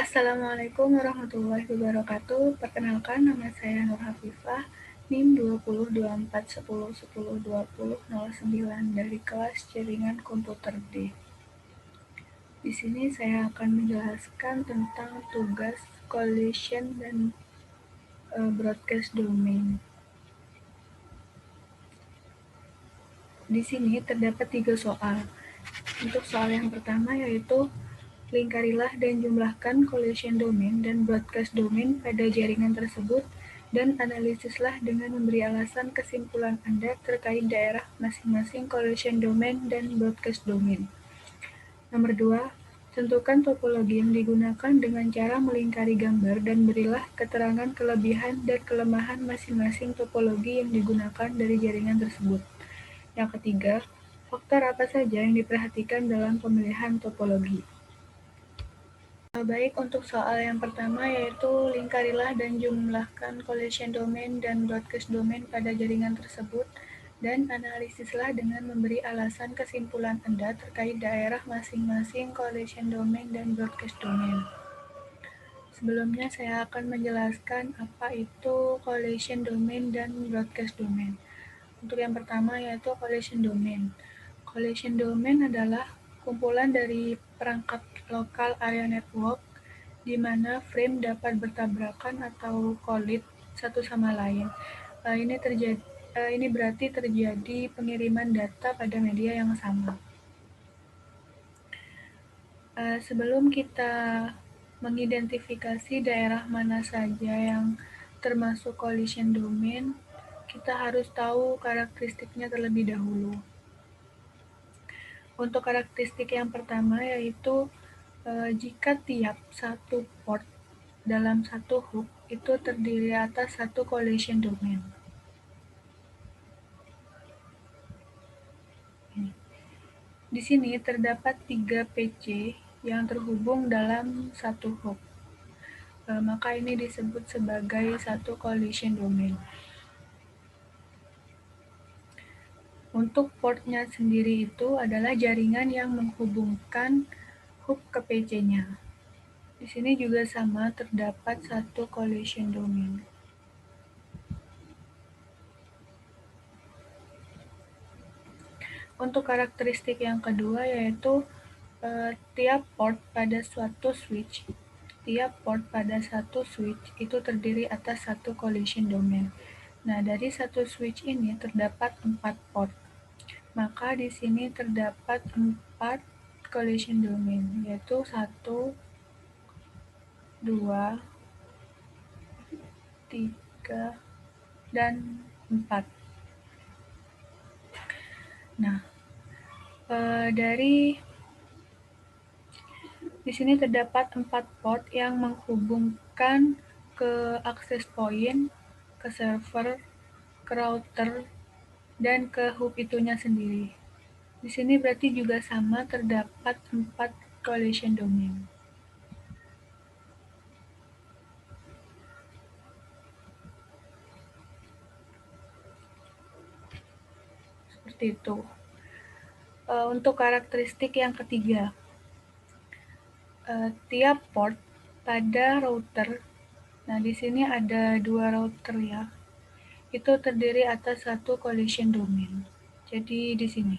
Assalamualaikum warahmatullahi wabarakatuh. Perkenalkan, nama saya Nur Hafifah, NIM 202410102009 dari kelas Jaringan Komputer D. Di sini saya akan menjelaskan tentang tugas collision dan broadcast domain. Di sini terdapat 3 soal. Untuk soal yang pertama yaitu lingkarilah dan jumlahkan collision domain dan broadcast domain pada jaringan tersebut dan analisislah dengan memberi alasan kesimpulan Anda terkait daerah masing-masing collision domain dan broadcast domain. Nomor 2, tentukan topologi yang digunakan dengan cara melingkari gambar dan berilah keterangan kelebihan dan kelemahan masing-masing topologi yang digunakan dari jaringan tersebut. Yang ketiga, faktor apa saja yang diperhatikan dalam pemilihan topologi. Baik, untuk soal yang pertama yaitu lingkarilah dan jumlahkan collision domain dan broadcast domain pada jaringan tersebut dan analisislah dengan memberi alasan kesimpulan Anda terkait daerah masing-masing collision domain dan broadcast domain. Sebelumnya saya akan menjelaskan apa itu collision domain dan broadcast domain. Untuk yang pertama yaitu collision domain. Collision domain adalah kumpulan dari perangkat lokal area network di mana frame dapat bertabrakan atau collide satu sama lain. Ini berarti terjadi pengiriman data pada media yang sama. Sebelum kita mengidentifikasi daerah mana saja yang termasuk collision domain, kita harus tahu karakteristiknya terlebih dahulu. Untuk karakteristik yang pertama yaitu jika tiap satu port dalam satu hook itu terdiri atas satu collision domain. Di sini terdapat 3 PC yang terhubung dalam satu hook. Maka ini disebut sebagai satu collision domain. Untuk portnya sendiri itu adalah jaringan yang menghubungkan hook ke PC-nya. Di sini juga sama, terdapat satu collision domain. Untuk karakteristik yang kedua yaitu tiap port pada satu switch itu terdiri atas satu collision domain. Nah, dari satu switch ini terdapat 4 port. Maka di sini terdapat 4 collision domain, yaitu 1, 2, 3, dan 4. Nah, di sini terdapat 4 port yang menghubungkan ke access point, ke server, ke router, dan ke hub itunya sendiri. Di sini berarti juga sama, terdapat 4 collision domain. Seperti itu. Untuk karakteristik yang ketiga, tiap port pada router, nah di sini ada 2 router ya, itu terdiri atas satu collision domain. Jadi di sini.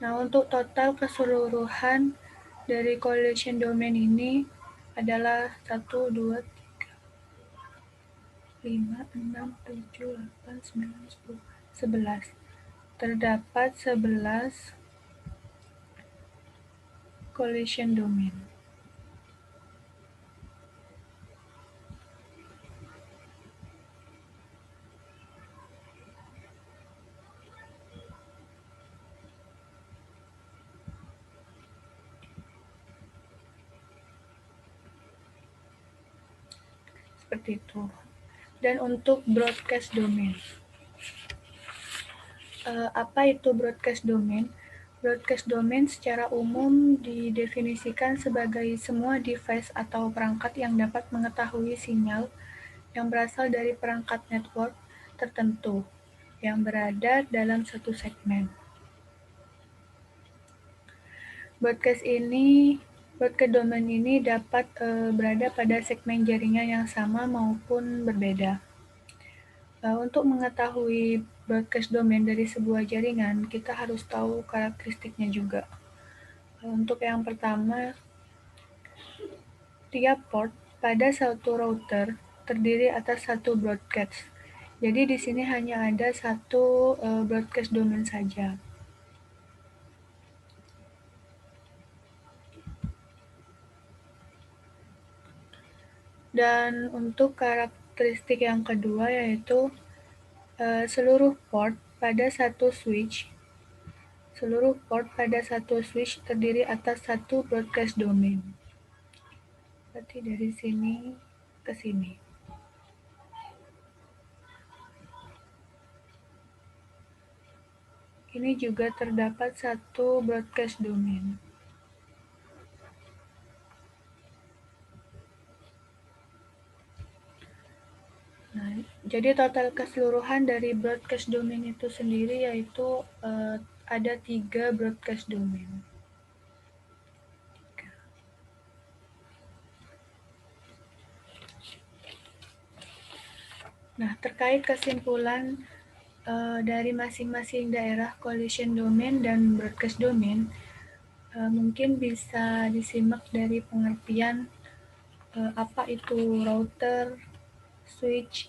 Nah, untuk total keseluruhan dari collision domain ini adalah 1, 2, 3, 5, 6, 7, 8, 9, 10, 11. Terdapat 11 collision domain. Seperti itu. Dan untuk broadcast domain. Apa itu broadcast domain? Broadcast domain secara umum didefinisikan sebagai semua device atau perangkat yang dapat mengetahui sinyal yang berasal dari perangkat network tertentu yang berada dalam satu segmen. broadcast domain ini dapat berada pada segmen jaringan yang sama maupun berbeda. Untuk mengetahui broadcast domain dari sebuah jaringan, kita harus tahu karakteristiknya juga. Untuk yang pertama, tiap port pada satu router terdiri atas satu broadcast. Jadi di sini hanya ada satu broadcast domain saja. Dan untuk karakteristik yang kedua yaitu seluruh port pada satu switch terdiri atas satu broadcast domain. Berarti dari sini ke sini. Ini juga terdapat satu broadcast domain. Nah, jadi total keseluruhan dari broadcast domain itu sendiri yaitu ada 3 broadcast domain. Nah, terkait kesimpulan dari masing-masing daerah collision domain dan broadcast domain, mungkin bisa disimak dari pengertian apa itu router, switch,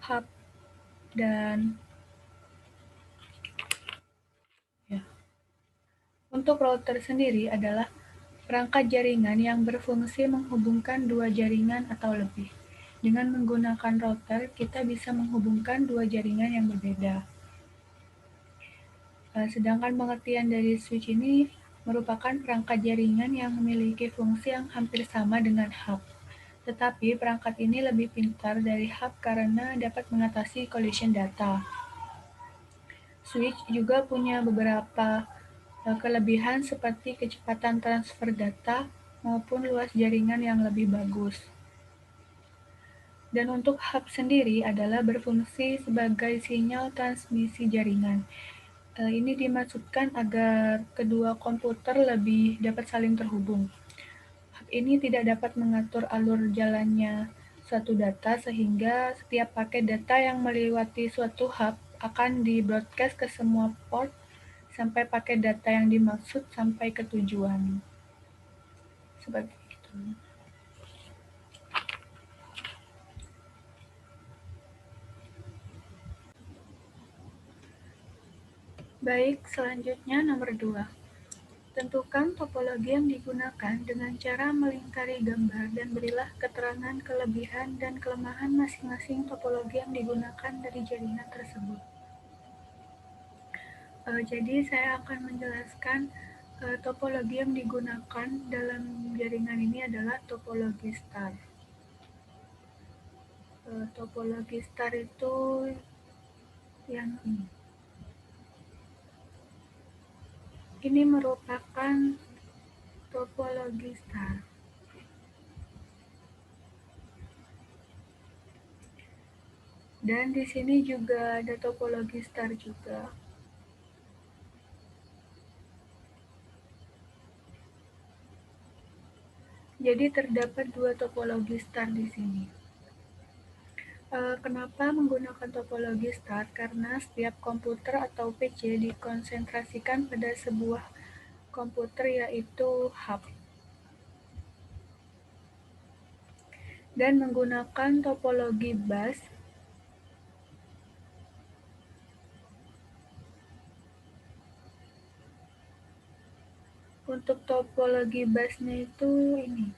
hub, dan ya. Untuk router sendiri adalah perangkat jaringan yang berfungsi menghubungkan dua jaringan atau lebih. Dengan menggunakan router, kita bisa menghubungkan dua jaringan yang berbeda. Sedangkan pengertian dari switch ini merupakan perangkat jaringan yang memiliki fungsi yang hampir sama dengan hub. Tetapi perangkat ini lebih pintar dari hub karena dapat mengatasi collision data. Switch juga punya beberapa kelebihan seperti kecepatan transfer data maupun luas jaringan yang lebih bagus. Dan untuk hub sendiri adalah berfungsi sebagai sinyal transmisi jaringan. Ini dimaksudkan agar kedua komputer lebih dapat saling terhubung. Hub ini tidak dapat mengatur alur jalannya suatu data sehingga setiap paket data yang melewati suatu hub akan di-broadcast ke semua port sampai paket data yang dimaksud sampai ke tujuan. Seperti itu. Baik, selanjutnya nomor 2. Tentukan topologi yang digunakan dengan cara melingkari gambar dan berilah keterangan kelebihan dan kelemahan masing-masing topologi yang digunakan dari jaringan tersebut. Jadi saya akan menjelaskan topologi yang digunakan dalam jaringan ini adalah topologi star. Topologi star itu yang ini. Ini merupakan topologi star. Dan di sini juga ada topologi star juga. Jadi terdapat dua topologi star di sini. Kenapa menggunakan topologi star? Karena setiap komputer atau PC dikonsentrasikan pada sebuah komputer yaitu hub. Dan menggunakan topologi bus, untuk topologi busnya itu ini.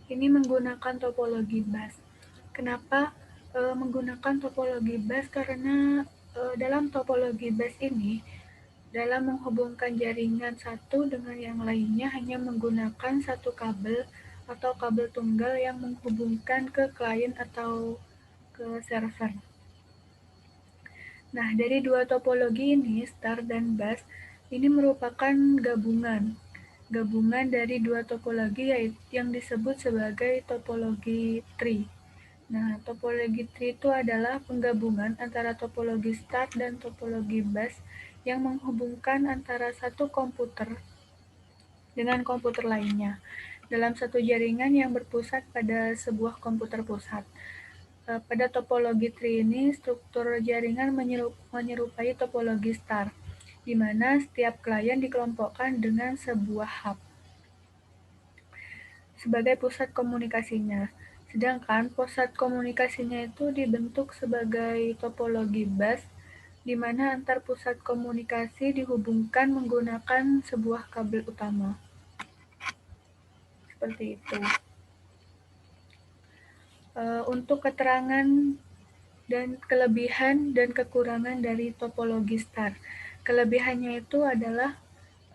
Ini menggunakan topologi bus. Kenapa menggunakan topologi bus? Karena dalam topologi bus ini, dalam menghubungkan jaringan satu dengan yang lainnya hanya menggunakan satu kabel atau kabel tunggal yang menghubungkan ke klien atau ke server. Nah, dari dua topologi ini, star dan bus, ini merupakan gabungan dari dua topologi yang disebut sebagai topologi tree. Nah, topologi tree itu adalah penggabungan antara topologi start dan topologi bus yang menghubungkan antara satu komputer dengan komputer lainnya dalam satu jaringan yang berpusat pada sebuah komputer pusat. Pada topologi tree ini, struktur jaringan menyerupai topologi star, di mana setiap klien dikelompokkan dengan sebuah hub sebagai pusat komunikasinya. Sedangkan pusat komunikasinya itu dibentuk sebagai topologi bus, di mana antar pusat komunikasi dihubungkan menggunakan sebuah kabel utama. Seperti itu. Untuk keterangan dan kelebihan dan kekurangan dari topologi star. Kelebihannya itu adalah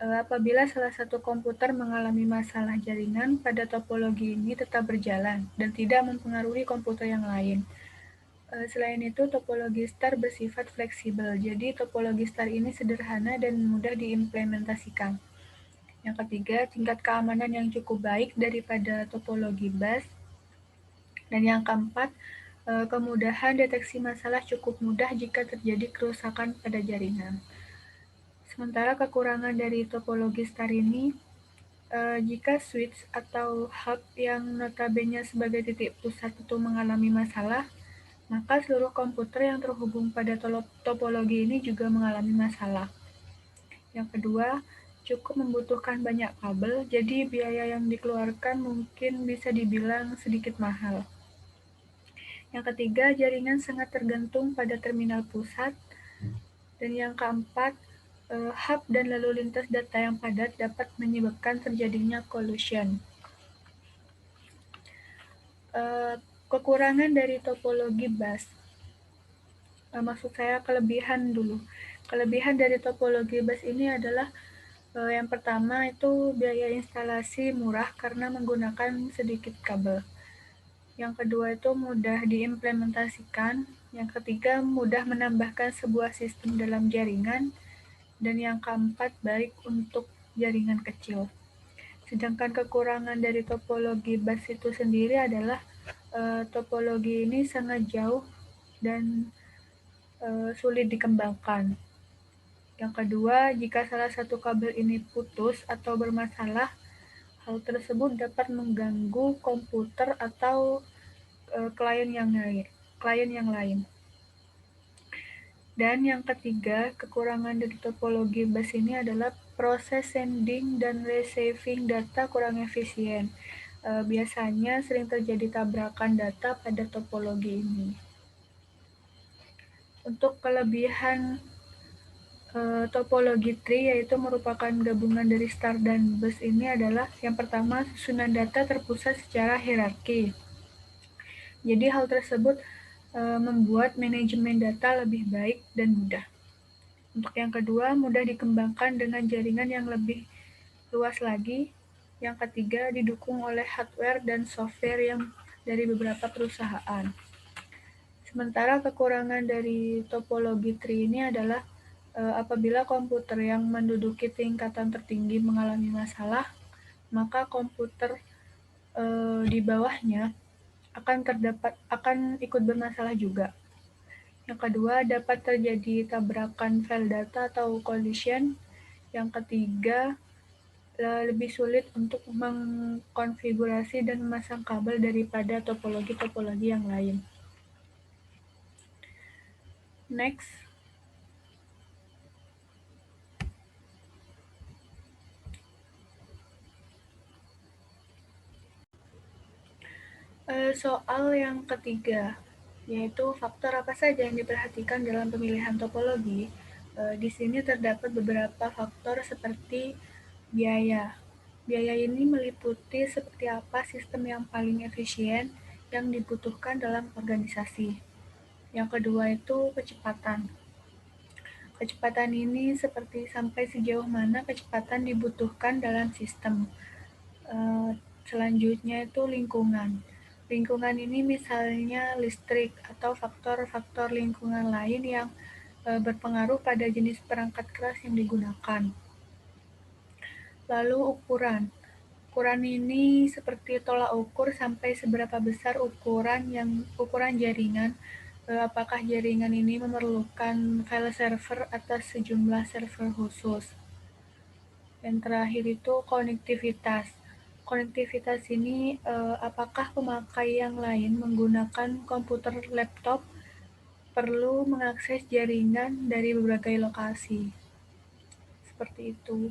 apabila salah satu komputer mengalami masalah jaringan pada topologi ini tetap berjalan dan tidak mempengaruhi komputer yang lain. Selain itu, topologi star bersifat fleksibel, jadi topologi star ini sederhana dan mudah diimplementasikan. Yang ketiga, tingkat keamanan yang cukup baik daripada topologi bus. Dan yang keempat, kemudahan deteksi masalah cukup mudah jika terjadi kerusakan pada jaringan. Sementara kekurangan dari topologi star ini, jika switch atau hub yang notabene sebagai titik pusat itu mengalami masalah, maka seluruh komputer yang terhubung pada topologi ini juga mengalami masalah. Yang kedua, cukup membutuhkan banyak kabel, jadi biaya yang dikeluarkan mungkin bisa dibilang sedikit mahal. Yang ketiga, jaringan sangat tergantung pada terminal pusat. Dan yang keempat, hub dan lalu lintas data yang padat dapat menyebabkan terjadinya collision. Kekurangan dari topologi bus. Maksud saya kelebihan dulu. Kelebihan dari topologi bus ini adalah yang pertama itu biaya instalasi murah karena menggunakan sedikit kabel. Yang kedua itu mudah diimplementasikan. Yang ketiga mudah menambahkan sebuah sistem dalam jaringan. Dan yang keempat baik untuk jaringan kecil. Sedangkan kekurangan dari topologi bus itu sendiri adalah topologi ini sangat jauh dan sulit dikembangkan. Yang kedua, jika salah satu kabel ini putus atau bermasalah, hal tersebut dapat mengganggu komputer atau klien yang lain. Dan yang ketiga, kekurangan dari topologi bus ini adalah proses sending dan receiving data kurang efisien. Biasanya sering terjadi tabrakan data pada topologi ini. Untuk kelebihan topologi tree yaitu merupakan gabungan dari star dan bus ini adalah yang pertama, susunan data terpusat secara hierarki. Jadi hal tersebut membuat manajemen data lebih baik dan mudah. Untuk yang kedua, mudah dikembangkan dengan jaringan yang lebih luas lagi. Yang ketiga, didukung oleh hardware dan software yang dari beberapa perusahaan. Sementara kekurangan dari topologi tree ini adalah apabila komputer yang menduduki tingkatan tertinggi mengalami masalah, maka komputer di bawahnya akan ikut bermasalah juga. Yang kedua, dapat terjadi tabrakan file data atau collision. Yang ketiga, lebih sulit untuk mengkonfigurasi dan memasang kabel daripada topologi-topologi yang lain. Next. Soal yang ketiga, yaitu faktor apa saja yang diperhatikan dalam pemilihan topologi. Di sini terdapat beberapa faktor seperti biaya. Biaya ini meliputi seperti apa sistem yang paling efisien yang dibutuhkan dalam organisasi. Yang kedua itu kecepatan. Kecepatan ini seperti sampai sejauh mana kecepatan dibutuhkan dalam sistem. Selanjutnya itu lingkungan. Lingkungan ini misalnya listrik atau faktor-faktor lingkungan lain yang berpengaruh pada jenis perangkat keras yang digunakan. Lalu ukuran. Ukuran ini seperti tolak ukur sampai seberapa besar ukuran jaringan, apakah jaringan ini memerlukan file server atas sejumlah server khusus. Yang terakhir itu konektivitas. Konektivitas ini apakah pemakai yang lain menggunakan komputer laptop perlu mengakses jaringan dari berbagai lokasi. Seperti itu.